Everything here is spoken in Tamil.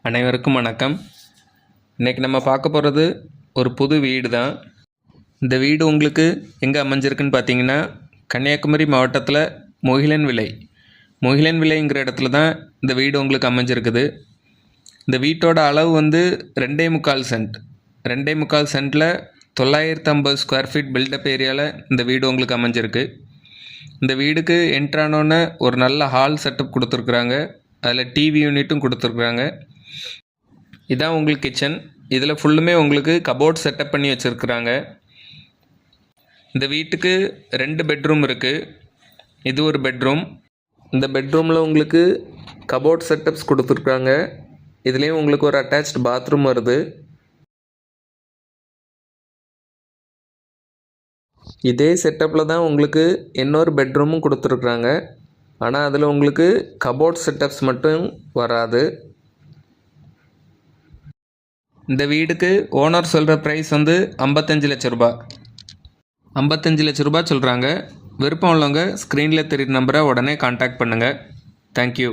அனைவருக்கும் வணக்கம். இன்றைக்கி நம்ம பார்க்க போகிறது ஒரு புது வீடு தான். இந்த வீடு உங்களுக்கு எங்கே அமைஞ்சிருக்குன்னு பார்த்தீங்கன்னா, கன்னியாகுமரி மாவட்டத்தில் முகிலன்விளைங்கிற இடத்துல தான் இந்த வீடு உங்களுக்கு அமைஞ்சிருக்குது. இந்த வீட்டோட அளவு வந்து 2.25 சென்ட். 2.25 சென்ட்டில் 950 ஸ்கொயர் ஃபீட் பில்டப் ஏரியாவில் இந்த வீடு உங்களுக்கு அமைஞ்சிருக்கு. இந்த வீடுக்கு என்ட்ரானோன்னு ஒரு நல்ல ஹால் செட்டப் கொடுத்துருக்குறாங்க. அதில் டிவி யூனிட்டும் கொடுத்துருக்குறாங்க. இதான் உங்களுக்கு கிச்சன். இதில் ஃபுல்லுமே உங்களுக்கு கபோர்ட் செட்டப் பண்ணி வச்சுருக்குறாங்க. இந்த வீட்டுக்கு 2 பெட்ரூம் இருக்குது. இது ஒரு பெட்ரூம். இந்த பெட்ரூமில் உங்களுக்கு கபோர்ட் செட்டப்ஸ் கொடுத்துருக்குறாங்க. இதுலேயும் உங்களுக்கு ஒரு அட்டாச்டு பாத்ரூம் வருது. இதே செட்டப்பில் தான் உங்களுக்கு இன்னொரு பெட்ரூமும் கொடுத்துருக்குறாங்க. ஆனால் அதில் உங்களுக்கு கபோர்ட் செட்டப்ஸ் மட்டும் வராது. இந்த வீடுக்கு ஓனர் சொல்கிற ப்ரைஸ் வந்து 55 லட்ச ரூபா. 55 லட்ச ரூபா சொல்கிறாங்க. விருப்பம் உள்ளவங்க ஸ்க்ரீனில் தெரியுற நம்பரை உடனே கான்டாக்ட் பண்ணுங்கள். தேங்க்யூ.